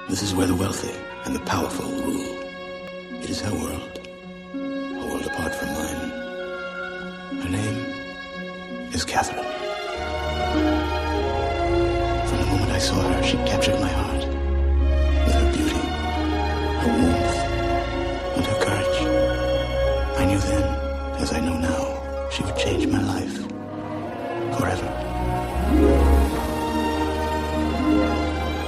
This is where the wealthy and the powerful rule. It is her world, a world apart from mine. Her name is Catherine. From the moment I saw her, she captured my heart with her beauty, her warmth, and her courage. I knew then, as I know now, she would change my life forever.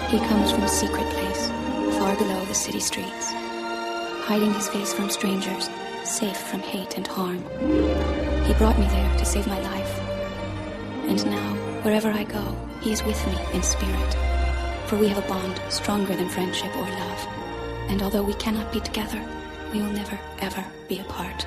He comes from a secret place, far below the city streets, hiding his face from strangers, safe from hate and harm. He brought me there to save my life. And now, wherever I go, he is with me in spirit. For we have a bond stronger than friendship or love. And although we cannot be together, we will never, ever be apart.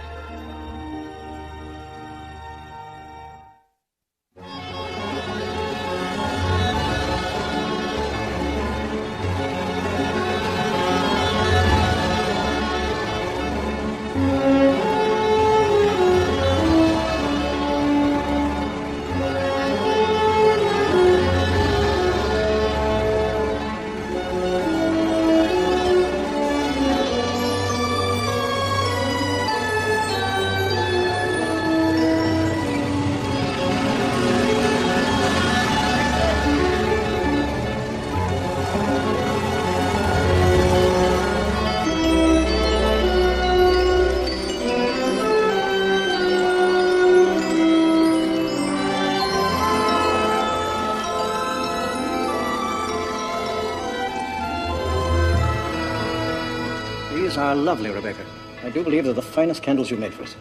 These are lovely, Rebecca. I do believe they're the finest candles you made for us.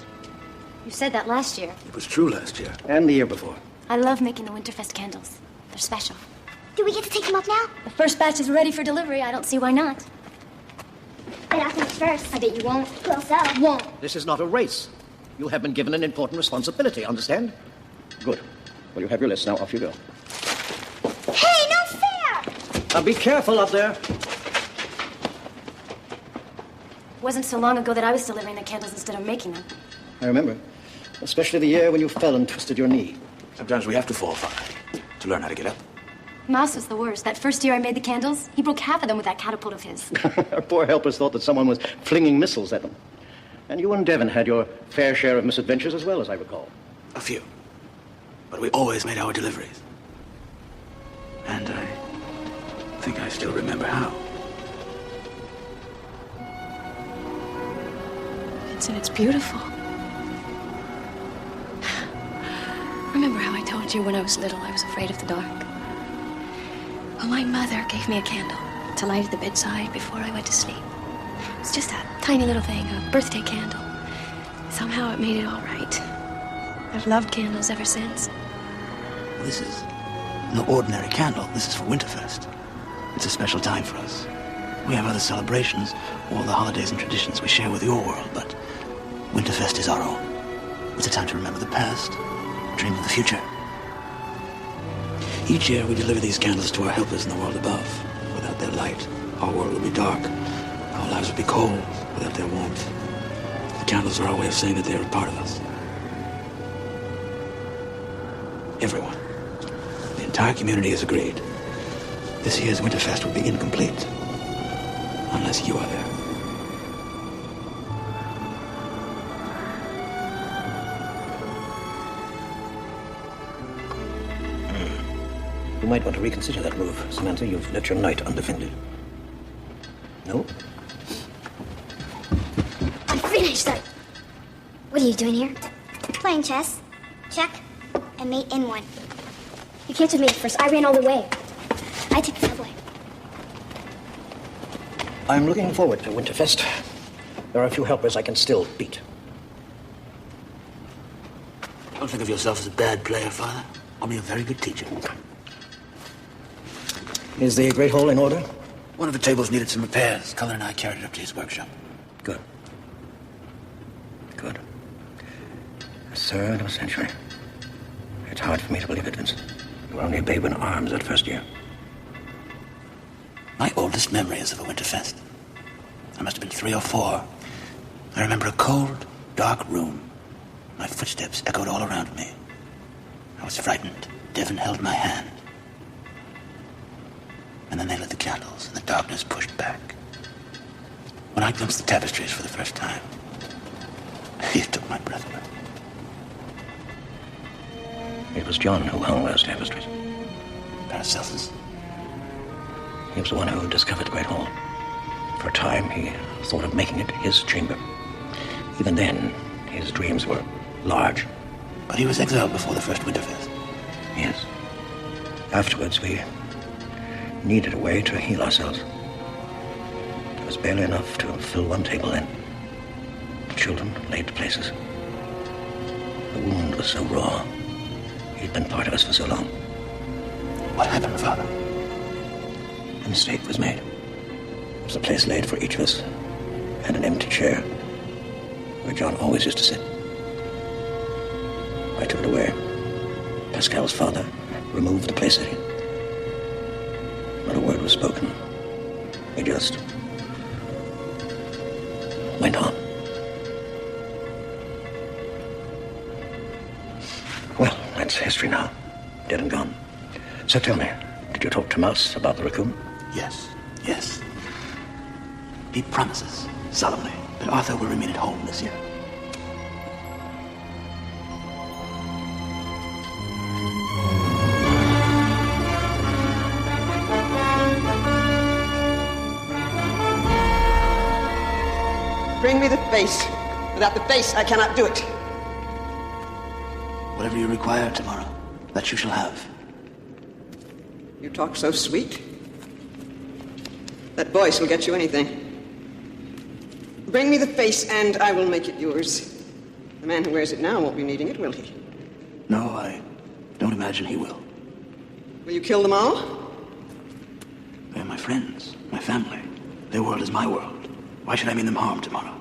You said that last year. It was true last year. And the year before. I love making the Winterfest candles. They're special. Do we get to take them up now? The first batch is ready for delivery. I don't see why not. But I'll finish first. I bet you won't. Well, so. Won't. This is not a race. You have been given an important responsibility, understand? Good. Well, you have your list. Now off you go. Hey, no fair! Now be careful up there. It wasn't so long ago that I was delivering the candles instead of making them. I remember. Especially the year when you fell and twisted your knee. Sometimes we have to fall, Father, to learn how to get up. Mouse was the worst. That first year I made the candles, he broke half of them with that catapult of his. Our poor helpers thought that someone was flinging missiles at them. And you and Devon had your fair share of misadventures as well, as I recall. A few. But we always made our deliveries. And I think I still remember how. Vincent, it's beautiful. Remember how I told you when I was little I was afraid of the dark? Well, my mother gave me a candle to light at the bedside before I went to sleep. It's just a tiny little thing, a birthday candle. Somehow it made it all right. I've loved candles ever since. Well, this is no ordinary candle. This is for Winterfest. It's a special time for us. We have other celebrations, all the holidays and traditions we share with your world, but Winterfest is our own. It's a time to remember the past, dream of the future. Each year we deliver these candles to our helpers in the world above. Without their light, our world would be dark. Our lives would be cold without their warmth. The candles are our way of saying that they are a part of us. Everyone, the entire community has agreed. This year's Winterfest will be incomplete unless you are there. You might want to reconsider that move, Samantha. You've let your knight undefended. No? I'm finished. What are you doing here? Playing chess. Check. And mate in one. You came to me first. I ran all the way. I took the subway. I'm looking forward to Winterfest. There are a few helpers I can still beat. Don't think of yourself as a bad player, Father. Only a very good teacher. Is the Great Hall in order? One of the tables needed some repairs. Cullen and I carried it up to his workshop. Good. Good. A third of a century. It's hard for me to believe it, Vincent. You were only a babe in arms that first year. My oldest memory is of a Winterfest. I must have been 3 or 4. I remember a cold, dark room. My footsteps echoed all around me. I was frightened. Devon held my hand. and then they lit the candles, and the darkness pushed back. When I glimpsed the tapestries for the first time, it took my breath away. It was John who hung those tapestries. Paracelsus? He was the one who discovered the Great Hall. For a time, he thought of making it his chamber. Even then, his dreams were large. But he was exiled before the first Winterfest. Yes. Afterwards, we needed a way to heal ourselves. There was barely enough to fill one table then. The children laid to places. The wound was so raw. He'd been part of us for so long. What happened, Father? A mistake was made. There was a place laid for each of us, and an empty chair where John always used to sit. I took it away. Pascal's father removed the place setting. Not a word was spoken. He just went on. Well, that's history now. Dead and gone. So tell me, did you talk to Mouse about the raccoon? Yes. He promises, solemnly, that Arthur will remain at home this year. Bring me the face. Without the face, I cannot do it. Whatever you require tomorrow, that you shall have. You talk so sweet. That voice will get you anything. Bring me the face, and I will make it yours. The man who wears it now won't be needing it, will he? No, I don't imagine he will. Will you kill them all? They're my friends, my family. Their world is my world. Why should I mean them harm tomorrow?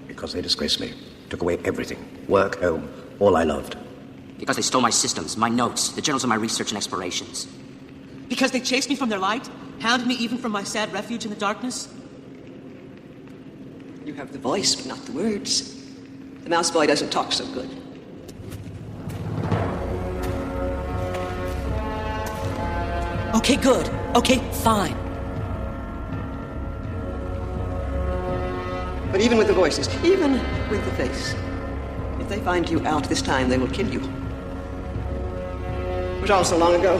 Because they disgraced me. Took away everything. Work, home, all I loved. Because they stole my systems, my notes, the journals of my research and explorations. Because they chased me from their light? Hounded me even from my sad refuge in the darkness? You have the voice, but not the words. The mouse boy doesn't talk so good. Okay, good. Okay, fine. But even with the voices, even with the face, if they find you out this time, they will kill you. It was all so long ago.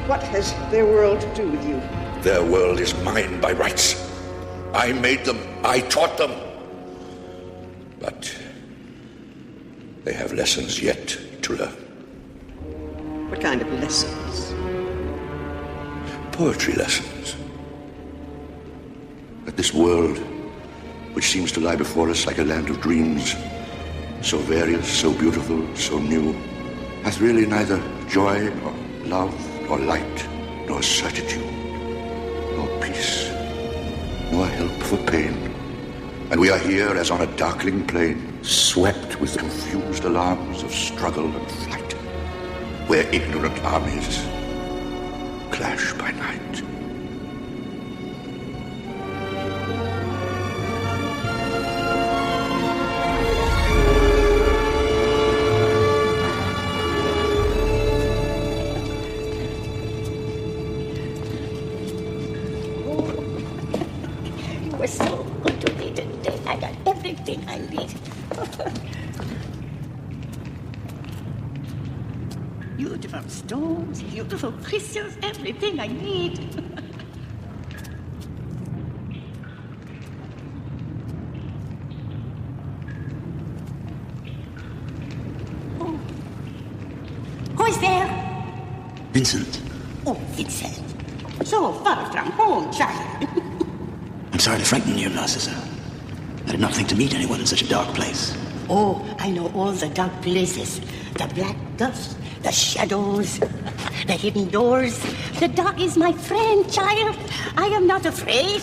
What has their world to do with you? Their world is mine by rights. I made them. I taught them. But they have lessons yet to learn. What kind of lessons? Poetry lessons. That this world, which seems to lie before us like a land of dreams, so various, so beautiful, so new, hath really neither joy, nor love, nor light, nor certitude, nor peace, nor help for pain. And we are here as on a darkling plain, swept with confused alarms of struggle and flight, where ignorant armies clash by night. You were so good to me today. I got everything I need. Beautiful stones, beautiful crystals, everything I need. Oh. Who is there? Vincent. Oh, Vincent. So far from home, child. I'm sorry to frighten you, Narcissa. I did not think to meet anyone in such a dark place. Oh, I know all the dark places. The black dust, the shadows, the hidden doors. The dark is my friend, child. I am not afraid.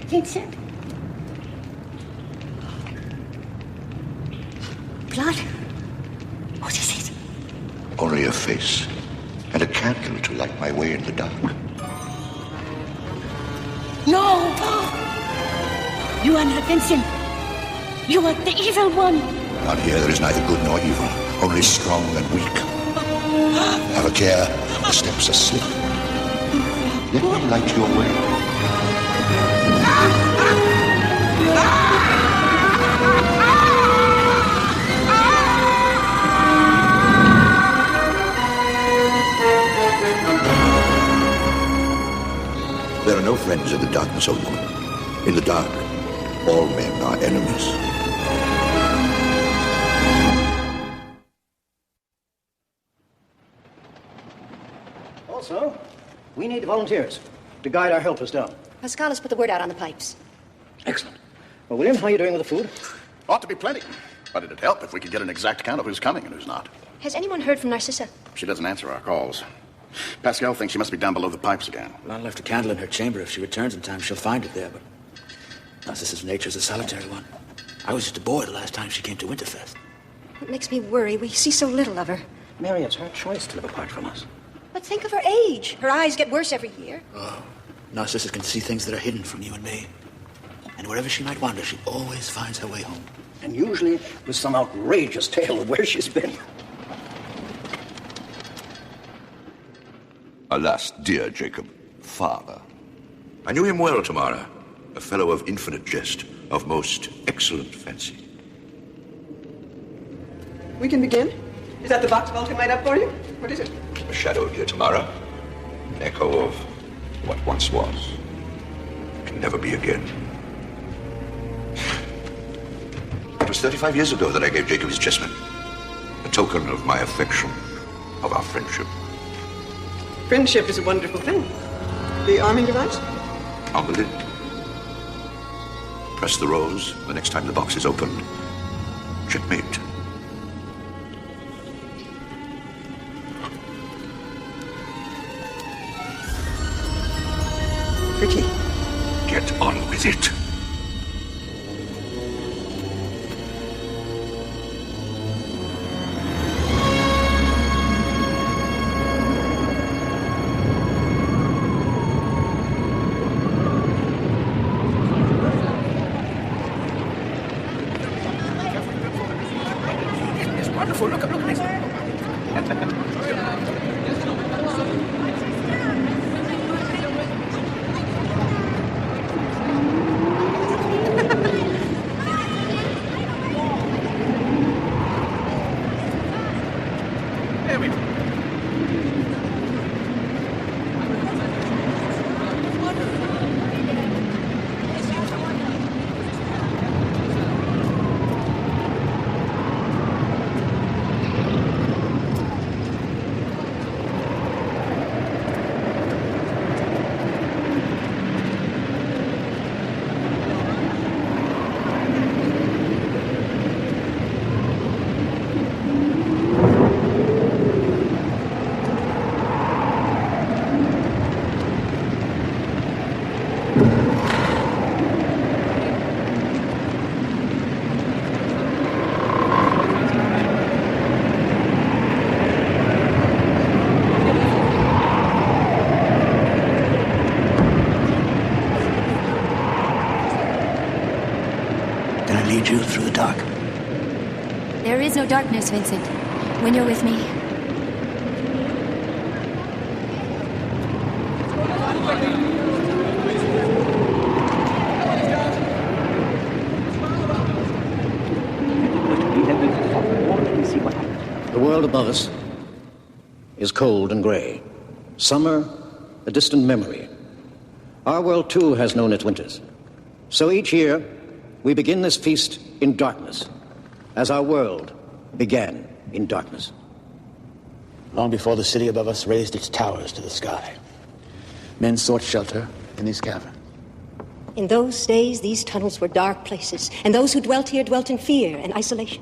Vincent? Blood? What is it? Only a face and a candle to light my way in the dark. No! You are not Vincent. You are the evil one. Down here there is neither good nor evil, only strong and weak. Have a care, the steps are slip. Let me light your way. There are no friends in the darkness, old woman. In the dark, all men are enemies. Also, we need volunteers to guide our helpers down. Pascal has put the word out on the pipes. Excellent. Well, William, how are you doing with the food? Ought to be plenty. But it'd help if we could get an exact count of who's coming and who's not. Has anyone heard from Narcissa? She doesn't answer our calls. Pascal thinks she must be down below the pipes again. Well, I left a candle in her chamber. If she returns in time, she'll find it there, but Narcissa's nature's a solitary one. I was just a boy the last time she came to Winterfest. It makes me worry. We see so little of her. Mary, it's her choice to live apart from us. But think of her age. Her eyes get worse every year. Oh, Narcissa can see things that are hidden from you and me. And wherever she might wander, she always finds her way home. And usually with some outrageous tale of where she's been. Alas, dear Jacob, father. I knew him well, Tamara. A fellow of infinite jest, of most excellent fancy. We can begin. Is that the box vault I made up for you? What is it? A shadow, dear Tamara. An echo of what once was. Can never be again. It was 35 years ago that I gave Jacob his chessmen. A token of my affection, of our friendship. Friendship is a wonderful thing. The arming device? On the lid. Press the rose the next time the box is opened. Checkmate. Pretty. Get on with it. You through the dark. There is no darkness, Vincent, when you're with me. The world above us is cold and gray. Summer, a distant memory. Our world, too, has known its winters. So each year, we begin this feast in darkness, as our world began in darkness. Long before the city above us raised its towers to the sky, men sought shelter in these caverns. In those days, these tunnels were dark places, and those who dwelt here dwelt in fear and isolation.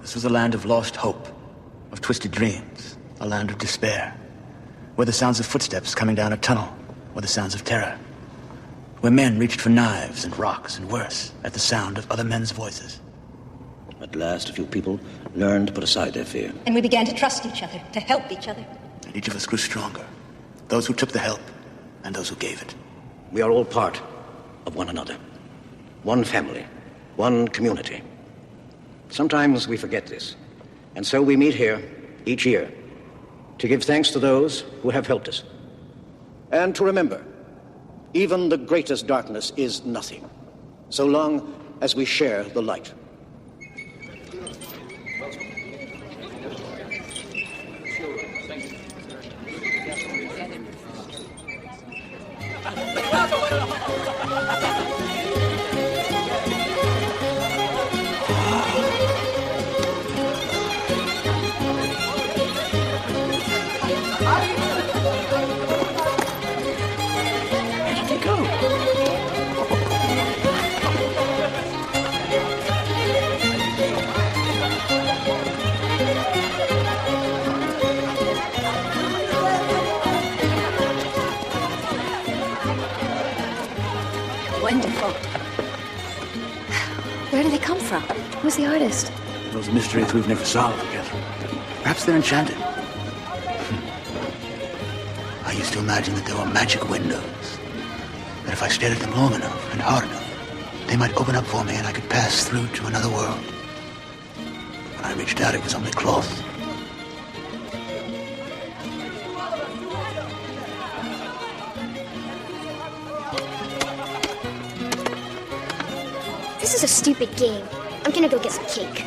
This was a land of lost hope, of twisted dreams, a land of despair, where the sounds of footsteps coming down a tunnel were the sounds of terror, where men reached for knives and rocks and worse at the sound of other men's voices. At last, a few people learned to put aside their fear. And we began to trust each other, to help each other. And each of us grew stronger, those who took the help and those who gave it. We are all part of one another. One family, one community. Sometimes we forget this, and so we meet here each year to give thanks to those who have helped us. And to remember, even the greatest darkness is nothing, so long as we share the light. Wonderful. Where do they come from? Who's the artist? Those mysteries we've never solved, Catherine. Perhaps they're enchanted. I used to imagine that there were magic windows. That if I stared at them long enough and hard enough, they might open up for me and I could pass through to another world. When I reached out, it was only cloth. This is a stupid game. I'm gonna go get some cake.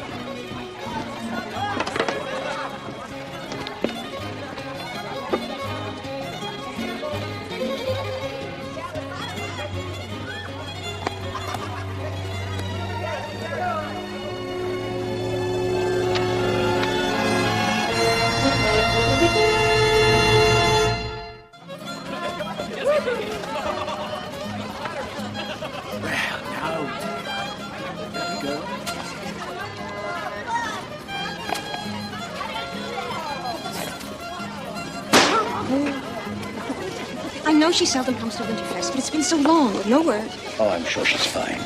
I know she seldom comes to Winterfest, but it's been so long with no word. Oh, I'm sure she's fine.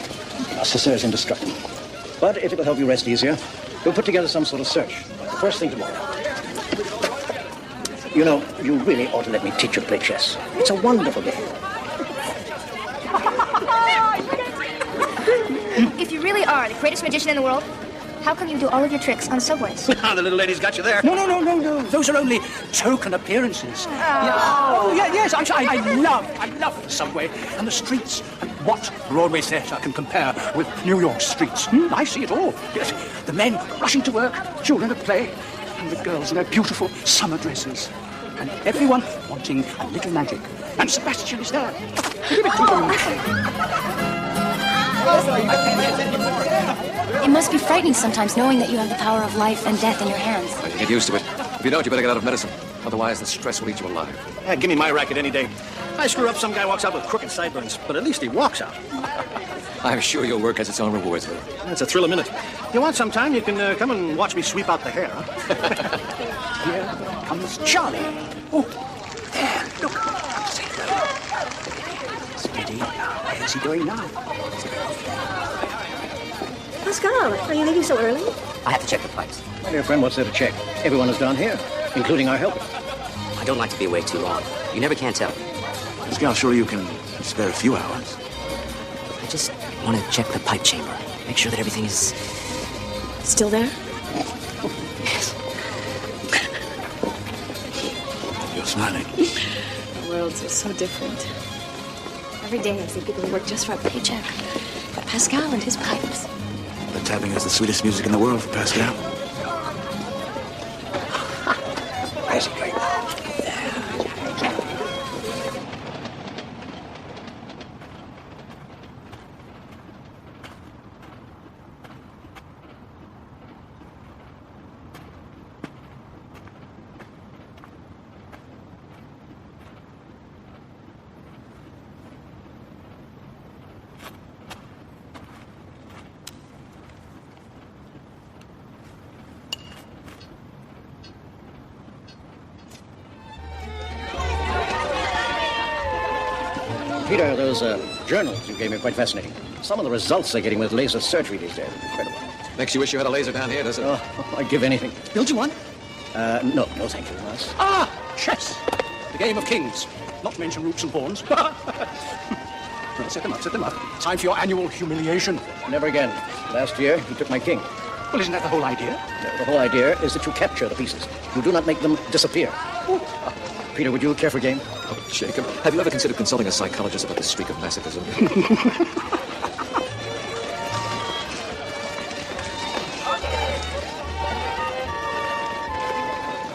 Our sister is indestructible. But if it'll help you rest easier, we'll put together some sort of search. The first thing tomorrow. You know, you really ought to let me teach you to play chess. It's a wonderful game. If you really are the greatest magician in the world, how come you do all of your tricks on subways? The little lady's got you there. No. Those are only token appearances. Yes, I love the subway and the streets. And what Broadway theatre can compare with New York streets? I see it all. Yes, the men rushing to work, children at play, and the girls in their beautiful summer dresses. And everyone wanting a little magic. And Sebastian is there. Give it to them. It must be frightening sometimes knowing that you have the power of life and death in your hands. Well, you get used to it. If you don't, you better get out of medicine. Otherwise, the stress will eat you alive. Give me my racket any day. I screw up, some guy walks out with crooked sideburns, but at least he walks out. I'm sure your work has its own rewards, Will. That's a thrill a minute. You want some time, you can come and watch me sweep out the hair, huh? Here comes Charlie. Oh, there, look. Steady. Where's he going now? Pascal, are you leaving so early? I have to check the pipes. My dear friend, what's there to check? Everyone is down here, including our helper. I don't like to be away too long. You never can tell. Pascal, surely you can spare a few hours. I just want to check the pipe chamber. Make sure that everything is... Still there? Yes. You're smiling. The worlds are so different. Every day I see people who work just for a paycheck. But Pascal and his pipes. The tapping is the sweetest music in the world for Pascal. Where's he going? Peter, those journals you gave me are quite fascinating. Some of the results they're getting with laser surgery these days are incredible. Makes you wish you had a laser down here, doesn't it? Oh, I'd give anything. Build you one? No, thank you, Miles. Ah, chess. The game of kings. Not to mention roots and pawns. Well, set them up. Time for your annual humiliation. Never again. Last year, he took my king. Well, isn't that the whole idea? No, the whole idea is that you capture the pieces. You do not make them disappear. Peter, would you care for a game? Oh, Jacob, have you ever considered consulting a psychologist about this streak of masochism?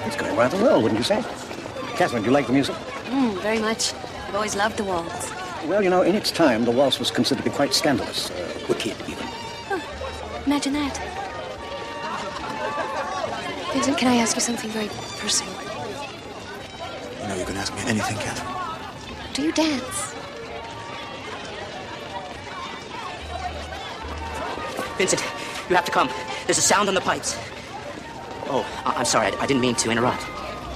It's going rather well, wouldn't you say? Catherine, do you like the music? Very much. I've always loved the waltz. Well, you know, in its time, the waltz was considered to be quite scandalous. Wicked, even. Imagine that. Vincent, can I ask you something very personal? You know you can ask me anything, Catherine. Do you dance? Vincent, you have to come. There's a sound on the pipes. Oh, I'm sorry. I didn't mean to interrupt.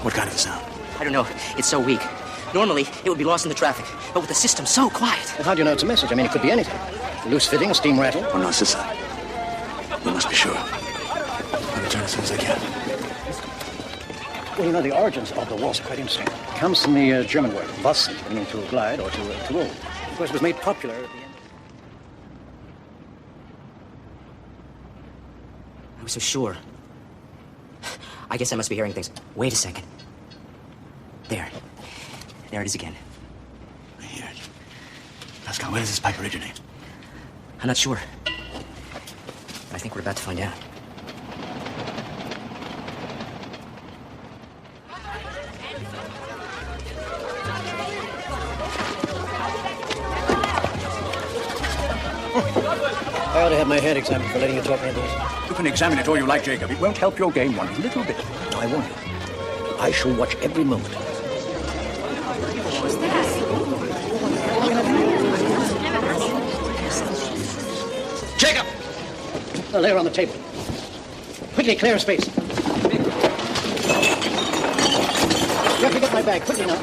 What kind of a sound? I don't know. It's so weak. Normally, it would be lost in the traffic. But with the system so quiet. Well, how do you know it's a message? I mean, it could be anything. A loose fitting, a steam rattle. Oh, no, Sissa. We must be sure. I'll return as soon as I can. Well, you know, the origins of the waltz are quite interesting. It comes from the German word, waltzen, meaning to glide or to roll. Of course, it was made popular at the end. I was so sure. I guess I must be hearing things. Wait a second. There. There it is again. I hear it. Pascal, where does this pipe originate? I'm not sure. I think we're about to find out. I ought to have my head examined for letting you talk like this. You can examine it all you like, Jacob. It won't help your game one little bit. No, I warn you. I shall watch every moment. Jacob! Oh, there on the table. Quickly, clear a space. You have to get my bag. Quickly now.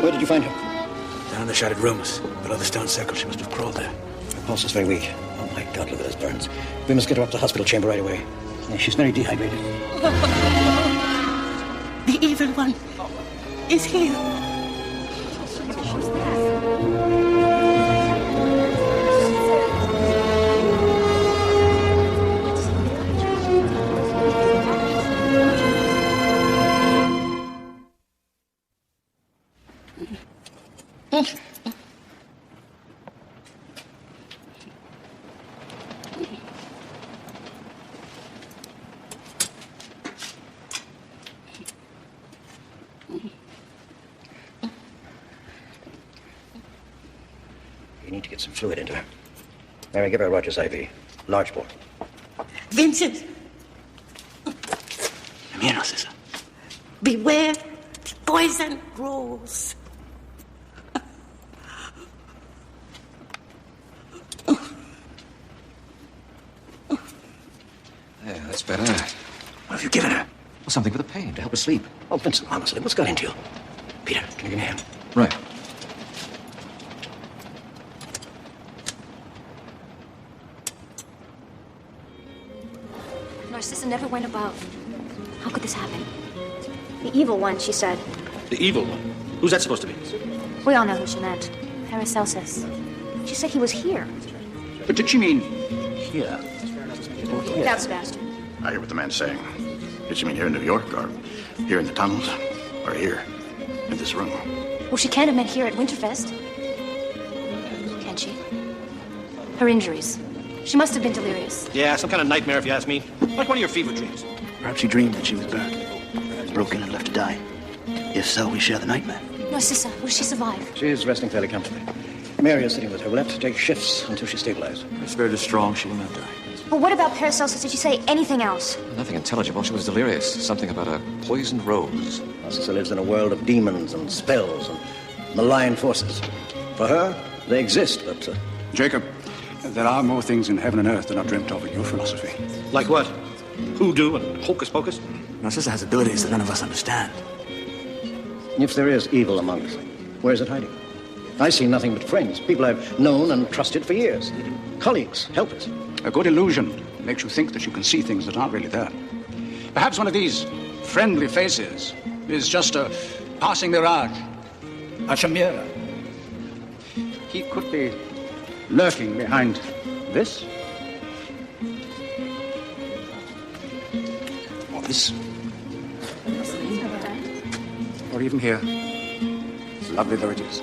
Where did you find her? Down in the shattered rooms. Below the stone circle. She must have crawled there. Her pulse is very weak. Oh, my God, look at those burns. We must get her up to the hospital chamber right away. She's very dehydrated. The evil one is here. You need to get some fluid into her. Mary, give her a Rogers IV. Large bore. Vincent, I'm here now, Sissa. beware. Poison grows. Yeah, that's better. What have you given her? Well, something for the pain, to help her sleep. Oh, Vincent, honestly, what's got into you? Peter, can you give me a hand? Right. Narcissa never went above. How could this happen? The evil one, she said. The evil one? Who's that supposed to be? We all know who she meant. Paracelsus. She said he was here. But did she mean here? Without Sebastian. I hear what the man's saying. Did she mean here in New York, or here in the tunnels, or here in this room? Well, she can't have meant here at Winterfest. Can she? Her injuries. She must have been delirious. Yeah, some kind of nightmare, if you ask me. Like one of your fever dreams. Perhaps she dreamed that she was burned. Broken and left to die. If so, we share the nightmare. Narcissa, will she survive? She is resting fairly comfortably. Mary is sitting with her. We'll have to take shifts until she's stabilized. It's very strong. She will not die. But what about Paracelsus? Did she say anything else? Nothing intelligible. She was delirious. Something about a poisoned rose. Narcissa lives in a world of demons and spells and malign forces. For her, they exist, but... Jacob, there are more things in heaven and earth than are dreamt of in your philosophy. Like what? Hoodoo and hocus pocus? Narcissa has abilities that none of us understand. If there is evil among us, where is it hiding? I see nothing but friends, people I've known and trusted for years. Colleagues, helpers. A good illusion makes you think that you can see things that aren't really there. Perhaps one of these friendly faces is just a passing mirage, a chimera. He could be lurking behind this. Or this. Or even here. Lovely though it is.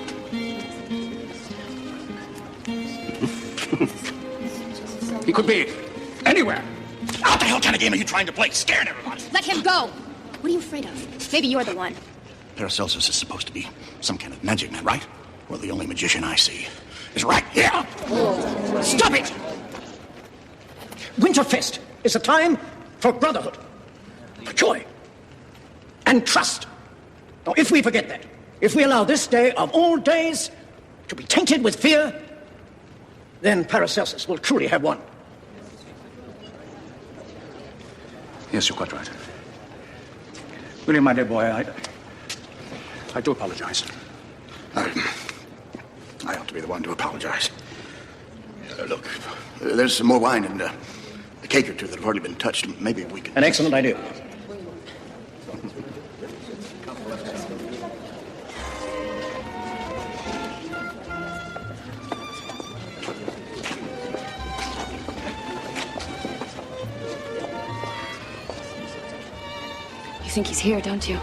He could be anywhere. What the hell kind of game are you trying to play? Scaring everybody. Let him go! What are you afraid of? Maybe you're the one. Paracelsus is supposed to be some kind of magic man, right? Well, the only magician I see is right here. Stop it! Winterfest is a time for brotherhood, for joy, and trust. Now, if we forget that, if we allow this day of all days to be tainted with fear, then Paracelsus will truly have won. Yes, you're quite right. William, my dear boy, I do apologize. I ought to be the one to apologize. Look, there's some more wine and a cake or two that have already been touched. Maybe we can... An excellent idea. You think he's here, don't you?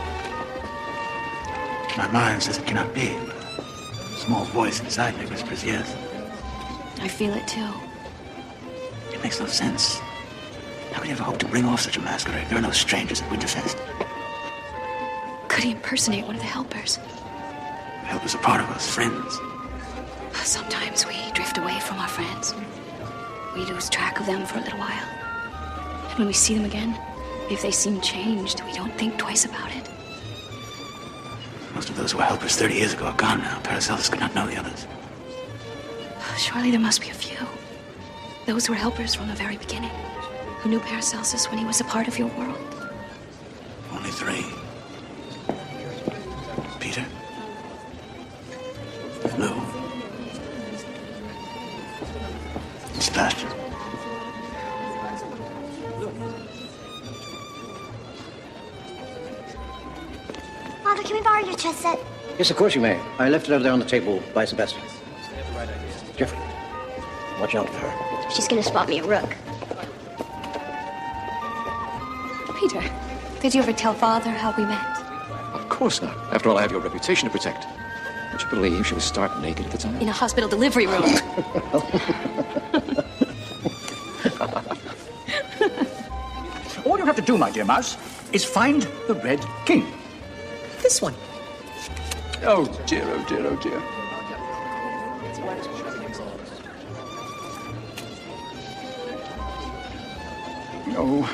My mind says it cannot be, but a small voice inside me whispers yes. I feel it too. It makes no sense. How could he ever hope to bring off such a masquerade? There are no strangers at Winterfest. Could he impersonate one of the helpers? The helpers are part of us, friends. Sometimes we drift away from our friends. We lose track of them for a little while. And when we see them again, if they seem changed, we don't think twice about it. Most of those who were helpers 30 years ago are gone now. Paracelsus could not know the others. Surely there must be a few. Those who were helpers from the very beginning, who knew Paracelsus when he was a part of your world. Only 3. Peter. Lou. And Sebastian. Father, can we borrow your chess set? Yes, of course you may. I left it over there on the table by Sebastian. Jeffrey, watch out for her. She's gonna spot me a rook. Peter, did you ever tell Father how we met? Of course not. After all, I have your reputation to protect. Would you believe she was stark naked at the time? In a hospital delivery room. All you have to do, my dear mouse, is find the Red King. This one. Oh dear, oh dear, oh dear. No.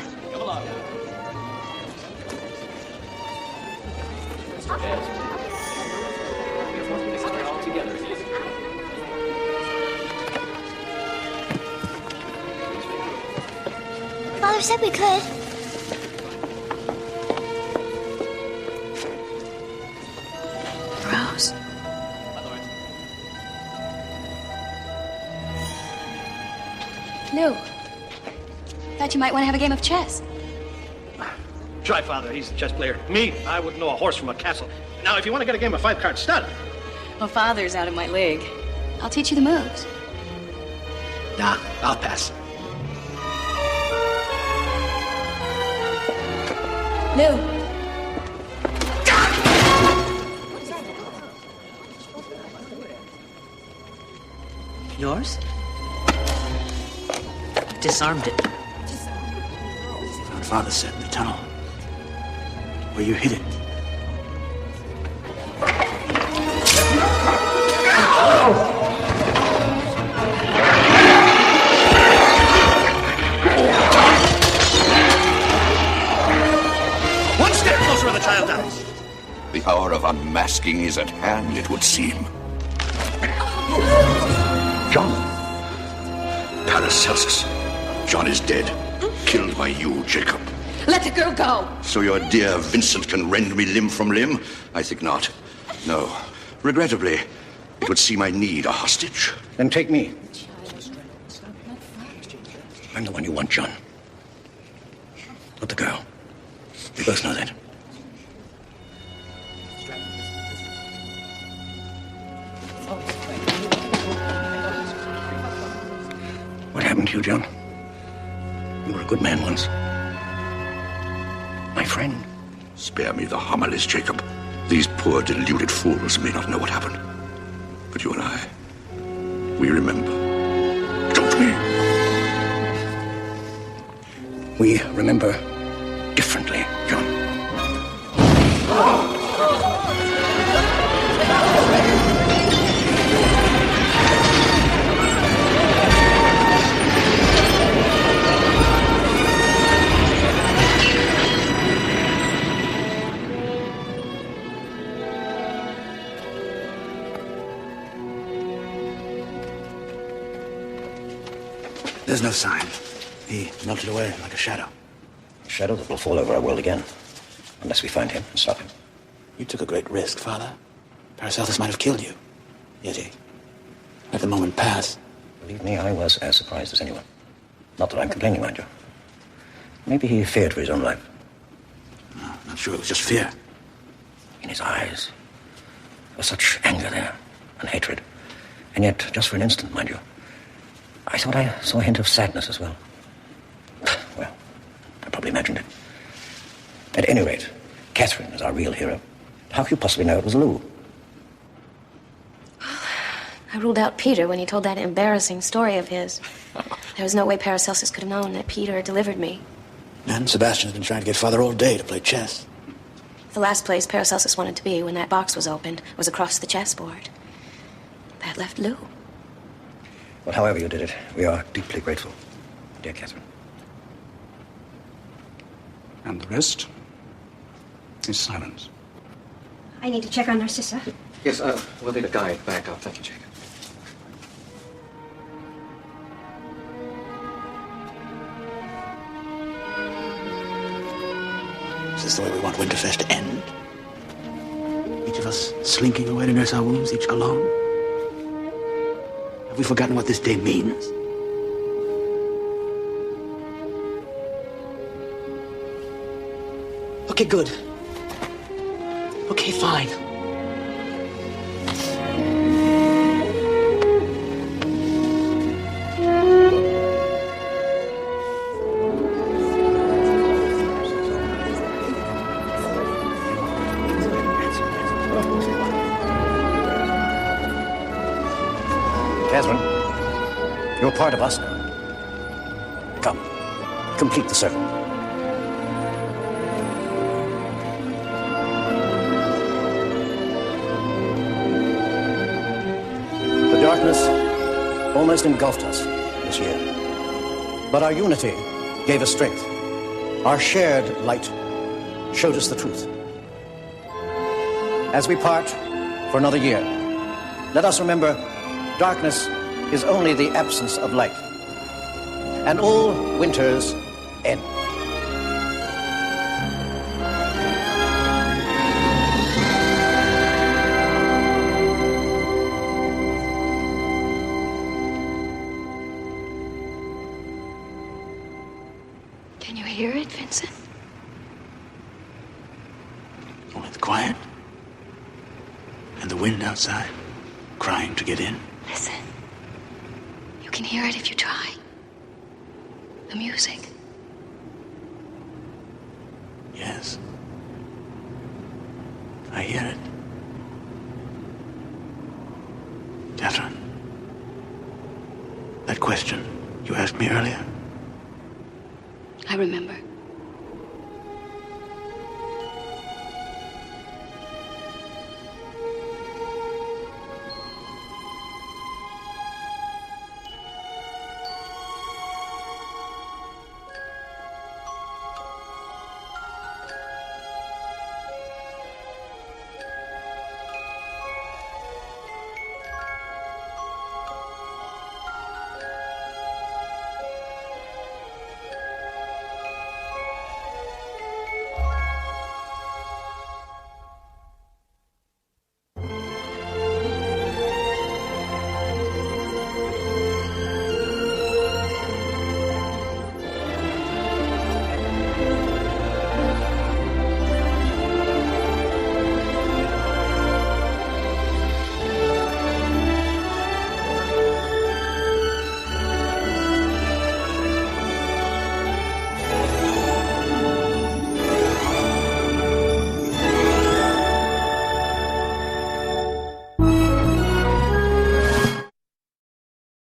Father said we could. Rose. Lou, thought you might want to have a game of chess. Try, Father. He's a chess player. Me, I wouldn't know a horse from a castle. Now, if you want to get a game of 5-card stud. Well, Father's out of my league. I'll teach you the moves. Nah, I'll pass. Lou. Yours? Disarmed it. Our father said in the tunnel. Where you hid it. One step closer to the child dies. The hour of unmasking is at hand, it would seem. John. Paracelsus. John is dead. Killed by you, Jacob. Let the girl go. So your dear Vincent can rend me limb from limb? I think not. No. Regrettably, it would seem I need a hostage. Then take me. I'm the one you want, John. Not the girl. We both know that. to you, John. You were a good man once. My friend. Spare me the homilies, Jacob. These poor, deluded fools may not know what happened. But you and I, we remember. Don't we? We remember differently, John. There's no sign. He melted away like a shadow. A shadow that will fall over our world again. Unless we find him and stop him. You took a great risk, Father. Paracelsus might have killed you. Yet he let the moment pass. Believe me, I was as surprised as anyone. Not that I'm complaining, mind you. Maybe he feared for his own life. No, not sure it was just fear. In his eyes, there was such anger there, and hatred. And yet, just for an instant, mind you, I thought I saw a hint of sadness as well. Well, I probably imagined it. At any rate, Catherine is our real hero. How could you possibly know it was Lou? I ruled out Peter when he told that embarrassing story of his. There was no way Paracelsus could have known that Peter delivered me. And Sebastian's been trying to get Father all day to play chess. The last place Paracelsus wanted to be when that box was opened was across the chessboard. That left Lou. Well, however you did it, we are deeply grateful, dear Catherine. And the rest is silence. I need to check on Narcissa. Yes, we'll need a guide back up. Thank you, Jacob. Is this the way we want Winterfest to end? Each of us slinking away to nurse our wounds, each alone? Have we forgotten what this day means? Okay, good. Okay, fine. Catherine, you're part of us now. Come, complete the circle. The darkness almost engulfed us this year. But our unity gave us strength. Our shared light showed us the truth. As we part for another year, let us remember darkness is only the absence of light, and all winters end. Can you hear it, Vincent? Only the quiet and the wind outside crying to get in. Listen. You can hear it if you try. The music. Yes. I hear it. Catherine, that question you asked me earlier. I remember.